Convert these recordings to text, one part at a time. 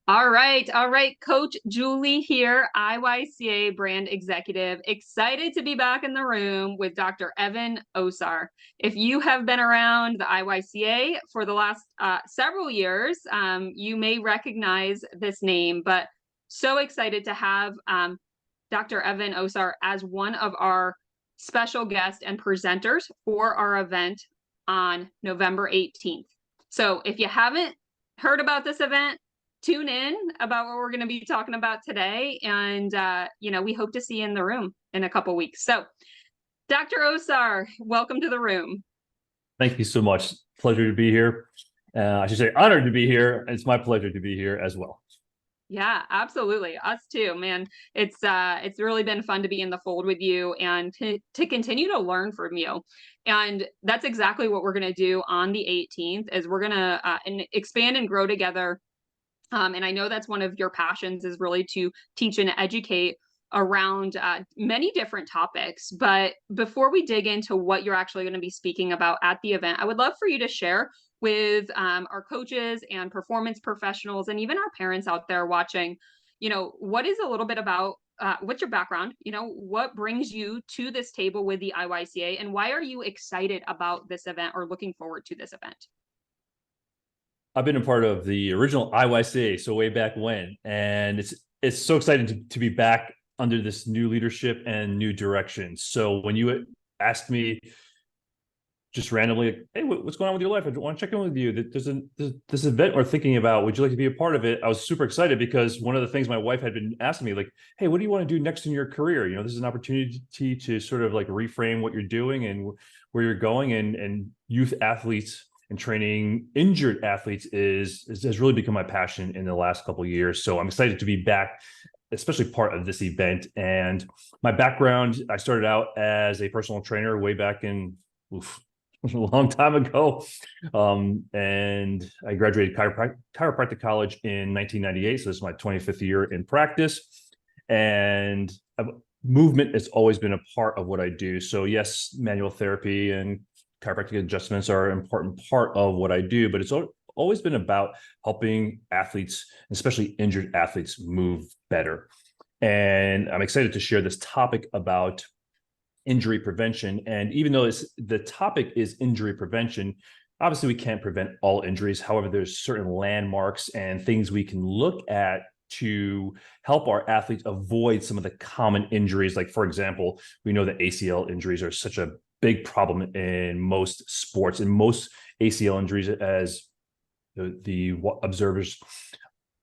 All right, all right. Coach Julie here, IYCA brand executive. Excited to be back in the room with Dr. Evan Osar. If you have been around the IYCA for the last several years, you may recognize this name, but so excited to have Dr. Evan Osar as one of our special guests and presenters for our event on November 18th. So if you haven't heard about this event, tune in about what we're going to be talking about today. And, we hope to see you in the room in a couple weeks. So, Dr. Osar, welcome to the room. Thank you so much. Pleasure to be here. I should say honored to be here. It's my pleasure to be here as well. Yeah, absolutely. Us too, man. It's really been fun to be in the fold with you and to continue to learn from you. And that's exactly what we're going to do on the 18th is we're going to expand and grow together. And I know that's one of your passions is really to teach and educate around many different topics. But before we dig into what you're actually going to be speaking about at the event, I would love for you to share with our coaches and performance professionals and even our parents out there watching, what is a little bit about what's your background? What brings you to this table with the IYCA and why are you excited about this event or looking forward to this event? I've been a part of the original IYCA, so way back when, and it's so exciting to be back under this new leadership and new direction. So when you asked me just randomly, hey, what's going on with your life? I want to check in with you. There's this event we're thinking about. Would you like to be a part of it? I was super excited because one of the things my wife had been asking me, like, hey, what do you want to do next in your career? This is an opportunity to sort of like reframe what you're doing and where you're going. And youth athletes and training injured athletes has really become my passion in the last couple of years. So I'm excited to be back, especially part of this event. And my background, I started out as a personal trainer way back in a long time ago. And I graduated chiropractic college in 1998. So this is my 25th year in practice. And movement has always been a part of what I do. So yes, manual therapy and chiropractic adjustments are an important part of what I do, but it's always been about helping athletes, especially injured athletes, move better. And I'm excited to share this topic about injury prevention. And even though the topic is injury prevention, obviously we can't prevent all injuries. However, there's certain landmarks and things we can look at to help our athletes avoid some of the common injuries. Like, for example, we know that ACL injuries are such a big problem in most sports, and most ACL injuries, as the observers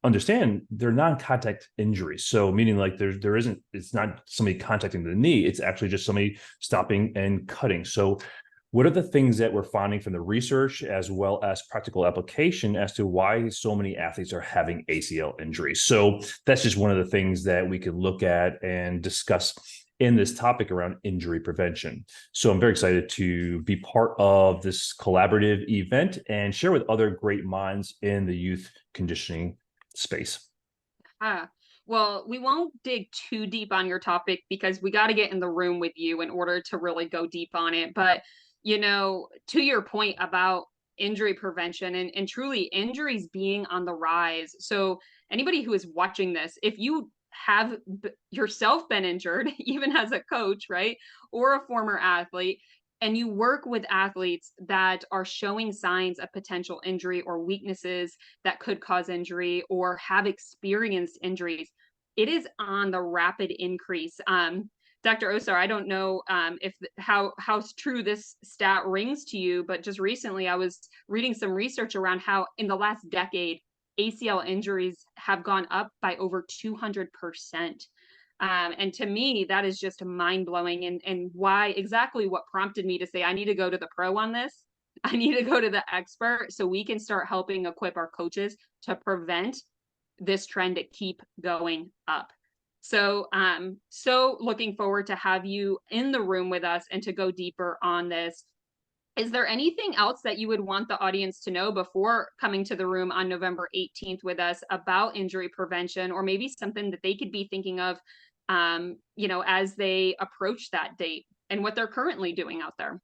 understand, they're non-contact injuries. So meaning like it's not somebody contacting the knee, it's actually just somebody stopping and cutting. So what are the things that we're finding from the research as well as practical application as to why so many athletes are having ACL injuries? So that's just one of the things that we could look at and discuss in this topic around injury prevention. So I'm very excited to be part of this collaborative event and share with other great minds in the youth conditioning space. Well, we won't dig too deep on your topic because we got to get in the room with you in order to really go deep on it. But, to your point about injury prevention and truly injuries being on the rise. So anybody who is watching this, if you have yourself been injured, even as a coach, right, or a former athlete, and you work with athletes that are showing signs of potential injury or weaknesses that could cause injury or have experienced injuries, it is on the rapid increase. Dr. Osar, I don't know if how true this stat rings to you, but just recently I was reading some research around how in the last decade, ACL injuries have gone up by over 200%. And to me, that is just mind blowing and why exactly what prompted me to say, I need to go to the pro on this. I need to go to the expert so we can start helping equip our coaches to prevent this trend to keep going up. So so looking forward to have you in the room with us and to go deeper on this. Is there anything else that you would want the audience to know before coming to the room on November 18th with us about injury prevention, or maybe something that they could be thinking of, as they approach that date and what they're currently doing out there?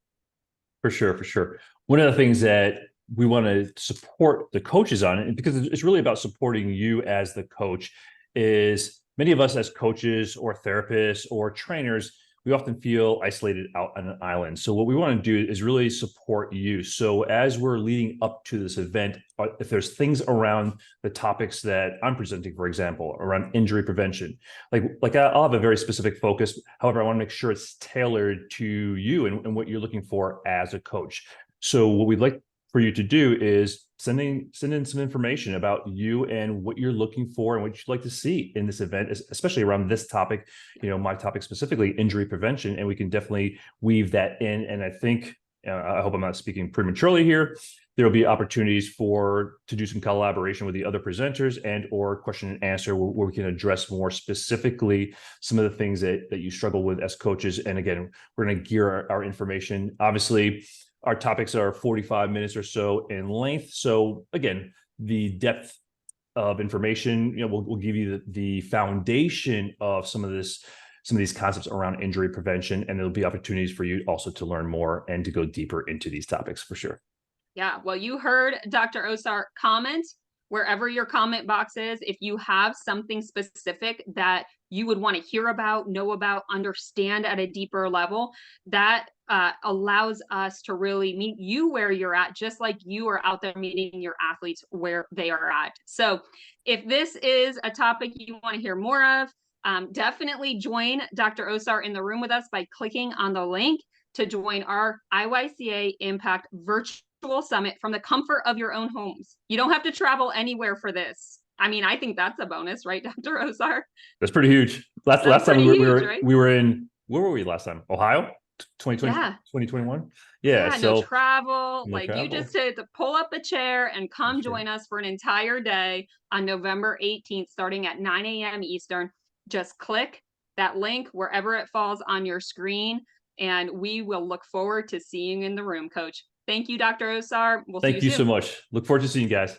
For sure, for sure. One of the things that we want to support the coaches on it, because it's really about supporting you as the coach. Is many of us as coaches or therapists or trainers, we often feel isolated out on an island. So what we want to do is really support you. So as we're leading up to this event, if there's things around the topics that I'm presenting, for example, around injury prevention, like I'll have a very specific focus. However, I want to make sure it's tailored to you and what you're looking for as a coach. So what we'd like for you to do is send in some information about you and what you're looking for and what you'd like to see in this event, especially around this topic, my topic specifically, injury prevention. And we can definitely weave that in. And I think, I hope I'm not speaking prematurely here, there will be opportunities to do some collaboration with the other presenters and or question and answer where we can address more specifically some of the things that you struggle with as coaches. And again, we're going to gear our information. Obviously, our topics are 45 minutes or so in length. So again, the depth of information, we'll give you the foundation of some of these concepts around injury prevention, and there'll be opportunities for you also to learn more and to go deeper into these topics for sure. Yeah, well, you heard Dr. Osar. Comment wherever your comment box is. If you have something specific that you would want to hear about, know about, understand at a deeper level, that allows us to really meet you where you're at, just like you are out there meeting your athletes where they are at. So if this is a topic you want to hear more of, definitely join Dr. Osar in the room with us by clicking on the link to join our IYCA Impact Virtual Summit from the comfort of your own homes. You don't have to travel anywhere for this. I mean, I think that's a bonus, right, Dr. Osar? That's pretty huge. Last time right? we were in, where were we last time? Ohio? 2020, Yeah. 2021? Yeah, No so travel. no Like you travel. just had to pull up a chair and come That's true. join us for an entire day on November 18th, starting at 9 a.m. Eastern. Just click that link wherever it falls on your screen, and we will look forward to seeing you in the room, Coach. Thank you, Dr. Osar. We'll see you Thank you so soon. much. Look forward to seeing you guys.